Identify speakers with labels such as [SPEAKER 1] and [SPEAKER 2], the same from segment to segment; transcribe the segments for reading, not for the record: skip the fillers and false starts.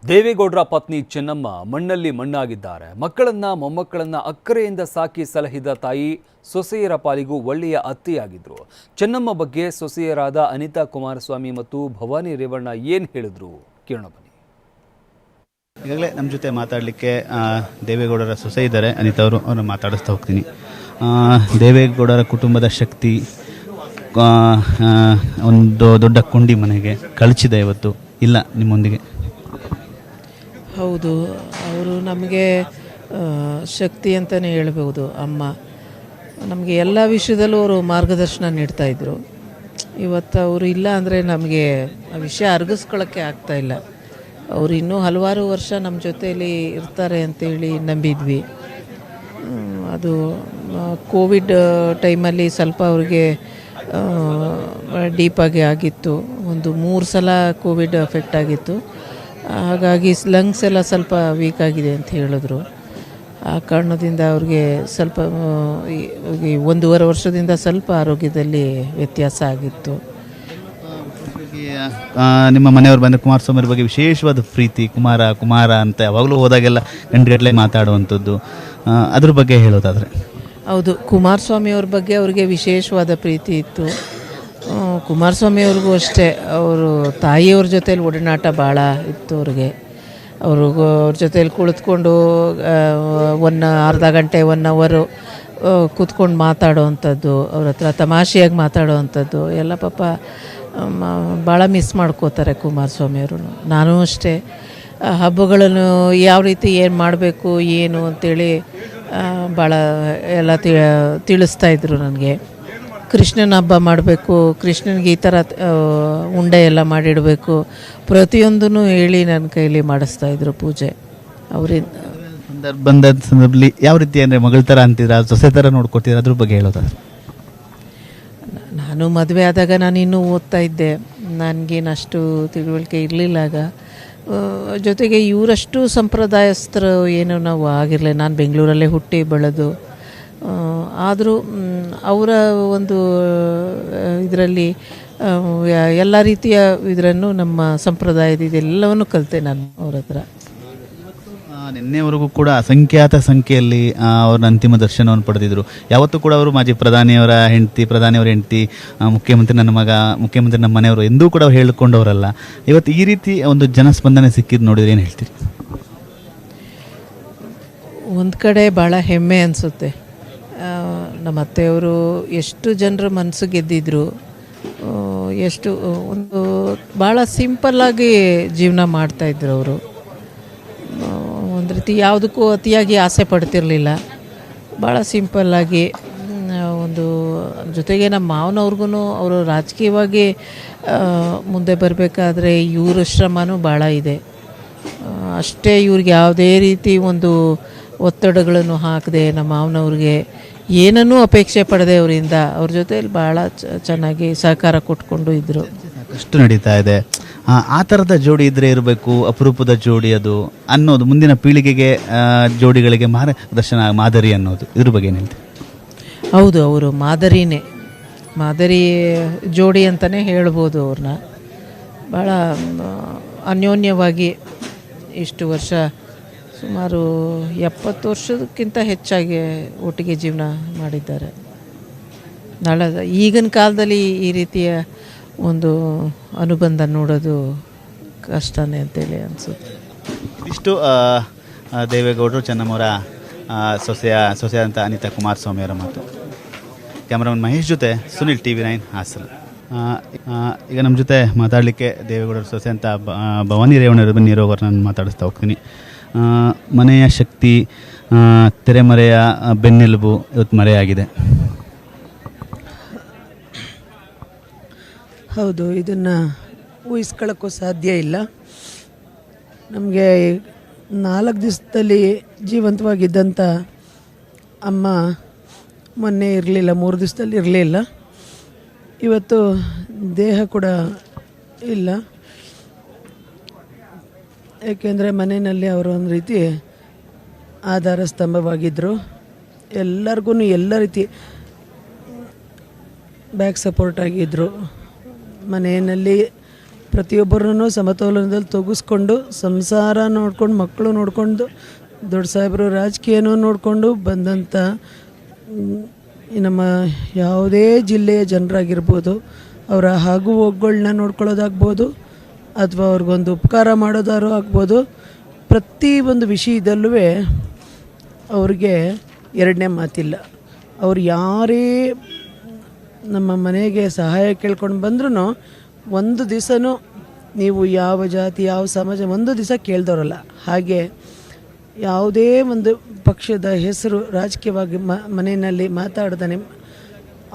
[SPEAKER 1] ದೇವೇಗೌಡರ ಪತ್ನಿ ಚೆನ್ನಮ್ಮ ಮಣ್ಣಲ್ಲಿ ಮಣ್ಣಾಗಿದ್ದಾರೆ. ಮಕ್ಕಳನ್ನ ಮೊಮ್ಮಕ್ಕಳನ್ನ ಅಕ್ಕರೆಯಿಂದ ಸಾಕಿ ಸಲಹಿದ ತಾಯಿ ಸೊಸೆಯರ ಪಾಲಿಗೂ ಒಳ್ಳೆಯ ಅತ್ತೆಯಾಗಿದ್ರು. ಚೆನ್ನಮ್ಮ ಬಗ್ಗೆ ಸೊಸೆಯರಾದ ಅನಿತಾ ಕುಮಾರಸ್ವಾಮಿ ಮತ್ತು ಭವಾನಿ ರೇವಣ್ಣ ಏನು ಹೇಳಿದ್ರು ಕೇಳೋಣ ಬನ್ನಿ.
[SPEAKER 2] ಈಗಾಗಲೇ ನಮ್ಮ ಜೊತೆ ಮಾತಾಡಲಿಕ್ಕೆ ದೇವೇಗೌಡರ ಸೊಸೆ ಇದ್ದಾರೆ, ಅನಿತಾ ಅವರು. ಅವ್ರನ್ನ ಮಾತಾಡಿಸ್ತಾ ಹೋಗ್ತೀನಿ. ದೇವೇಗೌಡರ ಕುಟುಂಬದ ಶಕ್ತಿ ಒಂದು ದೊಡ್ಡ ಕೊಂಡಿ ಮನೆಗೆ ಕಳಚಿದೆ, ಇವತ್ತು ಇಲ್ಲ ನಿಮ್ಮೊಂದಿಗೆ.
[SPEAKER 3] ಹೌದು, ಅವರು ನಮಗೆ ಶಕ್ತಿ ಅಂತಲೇ ಹೇಳ್ಬೋದು. ಅಮ್ಮ ನಮಗೆ ಎಲ್ಲ ವಿಷಯದಲ್ಲೂ ಅವರು ಮಾರ್ಗದರ್ಶನ ನೀಡ್ತಾಯಿದ್ರು. ಇವತ್ತು ಅವರು ಇಲ್ಲ ಅಂದರೆ ನಮಗೆ ಆ ವಿಷಯ ಅರಗಿಸ್ಕೊಳ್ಳೋಕ್ಕೆ ಆಗ್ತಾಯಿಲ್ಲ. ಅವರು ಇನ್ನೂ ಹಲವಾರು ವರ್ಷ ನಮ್ಮ ಜೊತೆಯಲ್ಲಿ ಇರ್ತಾರೆ ಅಂತೇಳಿ ನಂಬಿದ್ವಿ. ಅದು ಕೋವಿಡ್ ಟೈಮಲ್ಲಿ ಸ್ವಲ್ಪ ಅವ್ರಿಗೆ ಡೀಪಾಗಿ ಆಗಿತ್ತು. ಒಂದು 3 ಸಲ ಕೋವಿಡ್ ಎಫೆಕ್ಟ್ ಆಗಿತ್ತು. ಹಾಗಾಗಿ ಲಂಗ್ಸ್ ಎಲ್ಲ ಸ್ವಲ್ಪ ವೀಕ್ ಆಗಿದೆ ಅಂತ ಹೇಳಿದ್ರು. ಆ ಕಾರಣದಿಂದ ಅವ್ರಿಗೆ ಸ್ವಲ್ಪ 1.5 ವರ್ಷದಿಂದ ಸ್ವಲ್ಪ ಆರೋಗ್ಯದಲ್ಲಿ ವ್ಯತ್ಯಾಸ ಆಗಿತ್ತು.
[SPEAKER 2] ನಿಮ್ಮ ಮನೆಯವ್ರು ಬಂದರೆ ಕುಮಾರಸ್ವಾಮಿ ಅವ್ರ ಬಗ್ಗೆ ವಿಶೇಷವಾದ ಪ್ರೀತಿ, ಕುಮಾರ ಅಂತ ಯಾವಾಗಲೂ ಹೋದಾಗೆಲ್ಲ ಗಂಟೆಗಟ್ಟಲೆ ಮಾತಾಡುವಂಥದ್ದು, ಅದ್ರ ಬಗ್ಗೆ ಹೇಳೋದಾದರೆ?
[SPEAKER 3] ಹೌದು, ಕುಮಾರಸ್ವಾಮಿ ಅವ್ರ ಬಗ್ಗೆ ಅವ್ರಿಗೆ ವಿಶೇಷವಾದ ಪ್ರೀತಿ ಇತ್ತು. ಕುಮಾರಸ್ವಾಮಿ ಅವ್ರಿಗೂ ಅಷ್ಟೇ, ಅವರು ತಾಯಿಯವ್ರ ಜೊತೇಲಿ ಒಡನಾಟ ಭಾಳ ಇತ್ತು ಅವ್ರಿಗೆ. ಅವ್ರ ಜೊತೇಲಿ ಕುಳಿತುಕೊಂಡು ಅರ್ಧ ಗಂಟೆ 1 ಅವರ್ ಕೂತ್ಕೊಂಡು ಮಾತಾಡೋವಂಥದ್ದು, ಅವ್ರ ಹತ್ರ ತಮಾಷೆಯಾಗಿ ಮಾತಾಡೋವಂಥದ್ದು ಎಲ್ಲ ಪಾಪ ಭಾಳ ಮಿಸ್ ಮಾಡ್ಕೋತಾರೆ ಕುಮಾರಸ್ವಾಮಿ ಅವರು. ನಾನು ಅಷ್ಟೇ, ಹಬ್ಬಗಳನ್ನು ಯಾವ ರೀತಿ ಏನು ಮಾಡಬೇಕು ಏನು ಅಂಥೇಳಿ ಭಾಳ ಎಲ್ಲ ತಿಳಿಸ್ತಾಯಿದ್ರು ನನಗೆ. ಕೃಷ್ಣನ ಹಬ್ಬ ಮಾಡಬೇಕು, ಕೃಷ್ಣನಿಗೆ ಈ ಥರ ಉಂಡೆ ಎಲ್ಲ ಮಾಡಿಡಬೇಕು, ಪ್ರತಿಯೊಂದೂ ಹೇಳಿ ನನ್ನ ಕೈಲಿ ಮಾಡಿಸ್ತಾಯಿದ್ರು ಪೂಜೆ. ಅವರಿಂದ
[SPEAKER 2] ಸಂದರ್ಭದಲ್ಲಿ ಯಾವ ರೀತಿ ಅಂದರೆ ಮಗಳ ಥರ ಅಂತಿದ್ರ, ಸೊಸೆ ಥರ ನೋಡ್ಕೊತಿದ್ರ, ಅದ್ರ ಬಗ್ಗೆ ಹೇಳೋದಾದ್ರೆ?
[SPEAKER 3] ನಾನು ಮದುವೆ ಆದಾಗ ನಾನು ಇನ್ನೂ ಓದ್ತಾ ಇದ್ದೆ, ನನಗೇನಷ್ಟು ತಿಳುವಳಿಕೆ ಇರಲಿಲ್ಲ ಆಗ. ಜೊತೆಗೆ ಇವರಷ್ಟು ಸಂಪ್ರದಾಯಸ್ಥರು ಏನು ನಾವು ಆಗಿರಲಿಲ್ಲ. ನಾನು ಬೆಂಗಳೂರಲ್ಲೇ ಹುಟ್ಟಿ ಬೆಳೆದು, ಆದರೂ ಅವರ ಒಂದು ಇದರಲ್ಲಿ ಎಲ್ಲ ರೀತಿಯ ಇದರನ್ನು ನಮ್ಮ ಸಂಪ್ರದಾಯದ ಇದೆಲ್ಲವನ್ನು ಕಲಿತೆ ನಾನು ಅವ್ರ ಹತ್ರ.
[SPEAKER 2] ನಿನ್ನೆವರೆಗೂ ಕೂಡ ಅಸಂಖ್ಯಾತ ಸಂಖ್ಯೆಯಲ್ಲಿ ಅವ್ರನ್ನ ಅಂತಿಮ ದರ್ಶನವನ್ನು ಪಡೆದಿದ್ರು. ಯಾವತ್ತೂ ಕೂಡ ಅವರು ಮಾಜಿ ಪ್ರಧಾನಿಯವರ ಹೆಂಡತಿ, ಮುಖ್ಯಮಂತ್ರಿ ನನ್ನ ಮಗ, ಮುಖ್ಯಮಂತ್ರಿ ನಮ್ಮ ಮನೆಯವರು ಎಂದೂ ಕೂಡ ಅವ್ರು ಹೇಳಿಕೊಂಡವರಲ್ಲ. ಇವತ್ತು ಈ ರೀತಿ ಒಂದು ಜನಸ್ಪಂದನೆ ಸಿಕ್ಕಿದ್ದು ನೋಡಿದ್ರೆ ಏನು ಹೇಳ್ತೀರಿ?
[SPEAKER 3] ಒಂದು ಕಡೆ ಭಾಳ ಹೆಮ್ಮೆ ಅನಿಸುತ್ತೆ. ನಮ್ಮ ಅತ್ತೆಯವರು ಎಷ್ಟು ಜನರ ಮನಸ್ಸು ಗೆದ್ದಿದ್ರು, ಎಷ್ಟು ಒಂದು ಭಾಳ ಸಿಂಪಲ್ಲಾಗಿ ಜೀವನ ಮಾಡ್ತಾಯಿದ್ರು ಅವರು. ಒಂದು ರೀತಿ ಯಾವುದಕ್ಕೂ ಅತಿಯಾಗಿ ಆಸೆ ಪಡ್ತಿರಲಿಲ್ಲ, ಭಾಳ ಸಿಂಪಲ್ಲಾಗಿ ಒಂದು. ಜೊತೆಗೆ ನಮ್ಮ ಮಾವನವ್ರಿಗೂ ಅವರು ರಾಜಕೀಯವಾಗಿ ಮುಂದೆ ಬರಬೇಕಾದ್ರೆ ಇವ್ರ ಶ್ರಮನೂ ಭಾಳ ಇದೆ. ಅಷ್ಟೇ ಇವ್ರಿಗೆ ಯಾವುದೇ ರೀತಿ ಒಂದು ಒತ್ತಡಗಳನ್ನು ಹಾಕದೆ ನಮ್ಮ ಮಾವನವ್ರಿಗೆ ಏನನ್ನೂ ಅಪೇಕ್ಷೆ ಪಡೆದೆ ಅವರಿಂದ ಅವ್ರ ಜೊತೆಯಲ್ಲಿ ಭಾಳ ಚೆನ್ನಾಗಿ ಸಹಕಾರ ಕೊಟ್ಕೊಂಡು ಇದ್ದರು.
[SPEAKER 2] ಅಷ್ಟು ನಡೀತಾ ಇದೆ. ಆ ಥರದ ಜೋಡಿ ಇದ್ದರೆ ಇರಬೇಕು, ಅಪರೂಪದ ಜೋಡಿ ಅದು ಅನ್ನೋದು ಮುಂದಿನ ಪೀಳಿಗೆಗೆ ಜೋಡಿಗಳಿಗೆ ಮಾದರಿ ಅನ್ನೋದು, ಇದ್ರ ಬಗ್ಗೆ ಏನು ಹೇಳ್ತೀವಿ?
[SPEAKER 3] ಹೌದು, ಅವರು ಮಾದರಿ ಜೋಡಿ ಅಂತಲೇ ಹೇಳ್ಬೋದು. ಅವ್ರನ್ನ ಭಾಳ ಅನ್ಯೋನ್ಯವಾಗಿ ಇಷ್ಟು ವರ್ಷ, ಸುಮಾರು 70 ವರ್ಷಕ್ಕಿಂತ ಹೆಚ್ಚಾಗಿ ಒಟ್ಟಿಗೆ ಜೀವನ ಮಾಡಿದ್ದಾರೆ. ನಾಳೆ ಈಗಿನ ಕಾಲದಲ್ಲಿ ಈ ರೀತಿಯ ಒಂದು ಅನುಬಂಧ ನೋಡೋದು ಕಷ್ಟನೇ ಅಂತೇಳಿ ಅನಿಸುತ್ತೆ.
[SPEAKER 2] ಇಷ್ಟು ದೇವೇಗೌಡರು ಚೆನ್ನಮ್ಮವರ ಸೊಸೆ ಅಂತ ಅನಿತಾ ಕುಮಾರಸ್ವಾಮಿ ಅವರ ಮಾತು. ಕ್ಯಾಮ್ರಾಮನ್ ಮಹೇಶ್ ಜೊತೆ ಸುನಿಲ್, TV9 ಹಾಸನ. ಈಗ ನಮ್ಮ ಜೊತೆ ಮಾತಾಡಲಿಕ್ಕೆ ದೇವೇಗೌಡರ ಸೊಸೆ ಅಂತ ಭವಾನಿ ರೇವಣ್ಣ ಬನ್ನಿರೋರು ನಾನು ಮಾತಾಡಿಸ್ತಾ ಹೋಗ್ತೀನಿ. ಮನೆಯ ಶಕ್ತಿ, ತೆರೆಮರೆಯ ಬೆನ್ನೆಲುಬು ಇವತ್ತು ಮರೆಯಾಗಿದೆ.
[SPEAKER 4] ಹೌದು, ಇದನ್ನು ಊಹಿಸ್ಕೊಳ್ಳೋಕ್ಕೂ ಸಾಧ್ಯ ಇಲ್ಲ. ನಮಗೆ 4 ದಿವಸದಲ್ಲಿ ಜೀವಂತವಾಗಿದ್ದಂಥ ಅಮ್ಮ ಮೊನ್ನೆ ಇರಲಿಲ್ಲ, 3 ದಿವಸದಲ್ಲಿ ಇರಲಿಲ್ಲ. ಇವತ್ತು ದೇಹ ಕೂಡ ಇಲ್ಲ. ಏಕೆಂದರೆ ಮನೆಯಲ್ಲಿ ಅವರು ಒಂದು ರೀತಿ ಆಧಾರ ಸ್ತಂಭವಾಗಿದ್ದರು. ಎಲ್ಲರಿಗೂ ಎಲ್ಲ ರೀತಿ ಬ್ಯಾಕ್ ಸಪೋರ್ಟ್ ಆಗಿದ್ದರು. ಮನೆಯಲ್ಲಿ ಪ್ರತಿಯೊಬ್ಬರನ್ನು ಸಮತೋಲನದಲ್ಲಿ ತೊಗಿಸ್ಕೊಂಡು ಸಂಸಾರ ನೋಡ್ಕೊಂಡು ಮಕ್ಕಳು ನೋಡಿಕೊಂಡು ದೊಡ್ಡ ಸಾಹೇಬರು ರಾಜಕೀಯನೂ ನೋಡಿಕೊಂಡು ಬಂದಂಥ ನಮ್ಮ ಯಾವುದೇ ಜಿಲ್ಲೆಯ ಜನರಾಗಿರ್ಬೋದು, ಅವರ ಆಗು ಹೋಗುಗಳನ್ನ ನೋಡ್ಕೊಳ್ಳೋದಾಗ್ಬೋದು ಅಥವಾ ಅವ್ರಿಗೊಂದು ಉಪಕಾರ ಮಾಡೋದಾರು ಆಗ್ಬೋದು, ಪ್ರತಿ ಒಂದು ವಿಷಯದಲ್ಲೂ ಅವ್ರಿಗೆ ಎರಡನೇ ಮಾತಿಲ್ಲ. ಅವ್ರು ಯಾರೇ ನಮ್ಮ ಮನೆಗೆ ಸಹಾಯ ಕೇಳ್ಕೊಂಡು ಬಂದ್ರೂ ಒಂದು ದಿವಸನೂ ನೀವು ಯಾವ ಜಾತಿ ಯಾವ ಸಮಾಜ ಒಂದು ದಿವಸ ಕೇಳ್ದವ್ರಲ್ಲ. ಹಾಗೆ ಯಾವುದೇ ಒಂದು ಪಕ್ಷದ ಹೆಸರು ರಾಜಕೀಯವಾಗಿ ಮನೆಯಲ್ಲಿ ಮಾತಾಡ್ದಾನೆ,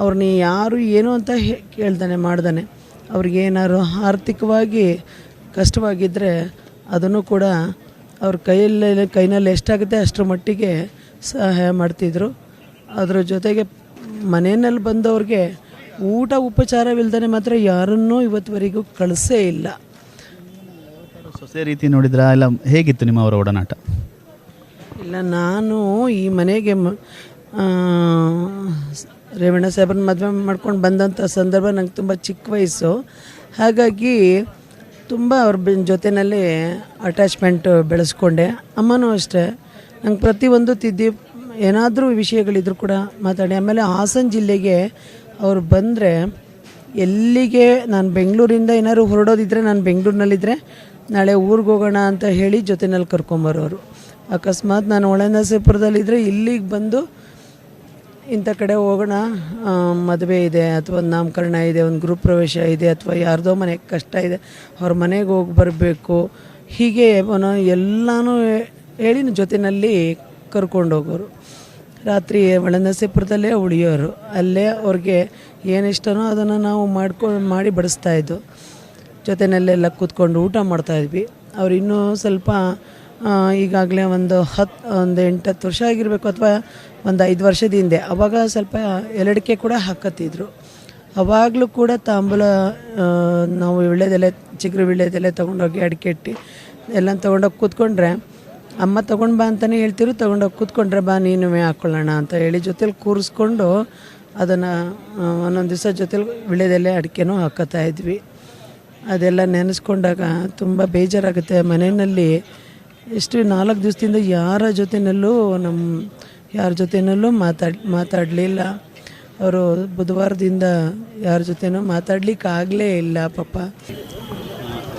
[SPEAKER 4] ಅವ್ರನ್ನ ಯಾರು ಏನು ಅಂತ ಕೇಳ್ದಾನೆ ಮಾಡ್ದಾನೆ, ಅವ್ರಿಗೇನಾದ್ರು ಆರ್ಥಿಕವಾಗಿ ಕಷ್ಟವಾಗಿದ್ದರೆ ಅದನ್ನು ಕೂಡ ಅವ್ರ ಕೈನಲ್ಲಿ ಎಷ್ಟಾಗುತ್ತೆ ಅಷ್ಟರ ಮಟ್ಟಿಗೆ ಸಹಾಯ ಮಾಡ್ತಿದ್ರು. ಅದರ ಜೊತೆಗೆ ಮನೆಯಲ್ಲಿ ಬಂದವ್ರಿಗೆ ಊಟ ಉಪಚಾರವಿಲ್ದೇ ಮಾತ್ರ ಯಾರನ್ನೂ ಇವತ್ತುವರೆಗೂ ಕಳಿಸೇ ಇಲ್ಲ.
[SPEAKER 2] ಸೊಸೆ ರೀತಿ ನೋಡಿದ್ರಾ ಇಲ್ಲ ಹೇಗಿತ್ತು ನಿಮ್ಮ ಅವರ ಒಡನಾಟ?
[SPEAKER 4] ಇಲ್ಲ, ನಾನು ಈ ಮನೆಗೆ ರೇವಣ್ಣ ಸಾಹೇಬ್ರನ್ನ ಮದುವೆ ಮಾಡ್ಕೊಂಡು ಬಂದಂಥ ಸಂದರ್ಭ ನಂಗೆ ತುಂಬ ಚಿಕ್ಕ ವಯಸ್ಸು. ಹಾಗಾಗಿ ತುಂಬ ಅವ್ರ ಜೊತೆಯಲ್ಲಿ ಅಟ್ಯಾಚ್ಮೆಂಟ್ ಬೆಳೆಸ್ಕೊಂಡೆ. ಅಮ್ಮನೂ ಅಷ್ಟೇ, ನಂಗೆ ಪ್ರತಿಯೊಂದು ತಿದ್ದಿ ಏನಾದರೂ ವಿಷಯಗಳಿದ್ರು ಕೂಡ ಮಾತಾಡಿ. ಆಮೇಲೆ ಹಾಸನ ಜಿಲ್ಲೆಗೆ ಅವ್ರು ಬಂದರೆ ಎಲ್ಲಿಗೆ ನಾನು ಬೆಂಗಳೂರಿಂದ ಏನಾದ್ರು ಹೊರಡೋದಿದ್ರೆ, ನಾನು ಬೆಂಗಳೂರಿನಲ್ಲಿದ್ದರೆ ನಾಳೆ ಊರಿಗೆ ಹೋಗೋಣ ಅಂತ ಹೇಳಿ ಜೊತೆಯಲ್ಲಿ ಕರ್ಕೊಂಬರೋರು. ಅಕಸ್ಮಾತ್ ನಾನು ಒಳನರಸೀಪುರದಲ್ಲಿದ್ದರೆ ಇಲ್ಲಿಗೆ ಬಂದು ಇಂಥ ಕಡೆ ಹೋಗೋಣ, ಮದುವೆ ಇದೆ ಅಥವಾ ಒಂದು ನಾಮಕರಣ ಇದೆ, ಒಂದು ಗೃಹ ಪ್ರವೇಶ ಇದೆ ಅಥವಾ ಯಾರ್ದೋ ಮನೆಗೆ ಕಷ್ಟ ಇದೆ, ಅವ್ರ ಮನೆಗೆ ಹೋಗಿ ಬರಬೇಕು, ಹೀಗೆ ಎಲ್ಲನೂ ಹೇಳಿ ಜೊತೆಯಲ್ಲಿ ಕರ್ಕೊಂಡೋಗೋರು. ರಾತ್ರಿ ಒಳನರಸೀಪುರದಲ್ಲೇ ಉಳಿಯೋರು. ಅಲ್ಲೇ ಅವ್ರಿಗೆ ಏನಿಷ್ಟನೋ ಅದನ್ನು ನಾವು ಮಾಡಿ ಬಡಿಸ್ತಾಯಿದ್ದು. ಜೊತೆಯಲ್ಲೆಲ್ಲ ಕೂತ್ಕೊಂಡು ಊಟ ಮಾಡ್ತಾಯಿದ್ವಿ. ಅವ್ರು ಇನ್ನೂ ಸ್ವಲ್ಪ ಈಗಾಗಲೇ ಒಂದು 8-10 ವರ್ಷ ಆಗಿರಬೇಕು ಅಥವಾ ಒಂದು 5 ವರ್ಷದ ಹಿಂದೆ, ಅವಾಗ ಸ್ವಲ್ಪ ಎಲ್ಲಡಿಕೆ ಕೂಡ ಹಾಕತ್ತಿದ್ರು. ಅವಾಗಲೂ ಕೂಡ ತಾಂಬೂಲ ನಾವು ವಿಳ್ಯದೆಲೆ, ಚಿಗುರು ವಿಳ್ಯದೆಲೆ ತೊಗೊಂಡೋಗಿ ಅಡಿಕೆ ಇಟ್ಟು ಎಲ್ಲ ತೊಗೊಂಡೋಗಿ ಕೂತ್ಕೊಂಡ್ರೆ, ಅಮ್ಮ ತೊಗೊಂಡು ಬಾ ಅಂತಲೇ ಹೇಳ್ತಿರು, ತೊಗೊಂಡೋಗಿ ಕೂತ್ಕೊಂಡ್ರೆ ಬಾ ನೀನುವೇ ಹಾಕ್ಕೊಳ್ಳೋಣ ಅಂತ ಹೇಳಿ ಜೊತೇಲಿ ಕೂರಿಸ್ಕೊಂಡು ಅದನ್ನು ಒಂದೊಂದು ದಿವಸ ಜೊತೇಲಿ ವಿಳ್ಯದೆಲೆ ಅಡಿಕೆನೂ ಹಾಕೋತಾಯಿದ್ವಿ. ಅದೆಲ್ಲ ನೆನೆಸ್ಕೊಂಡಾಗ ತುಂಬ ಬೇಜಾರಾಗುತ್ತೆ. ಮನೆಯಲ್ಲಿ ಎಷ್ಟು 4 ದಿವಸದಿಂದ ಯಾರ ಜೊತೆಯಲ್ಲೂ ಮಾತಾಡಲಿಲ್ಲ. ಅವರು ಬುಧವಾರದಿಂದ ಯಾರ ಜೊತೆನೂ ಮಾತಾಡಲಿಕ್ಕಾಗಲೇ ಇಲ್ಲ ಪಾಪ.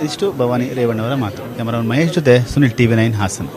[SPEAKER 2] ಇಷ್ಟು ಭವಾನಿ ರೇವಣ್ಣವರ ಮಾತು. ಕ್ಯಾಮರಾಮನ್ ಮಹೇಶ್ ಜೊತೆ ಸುನಿಲ್, TV9 ಹಾಸನ್.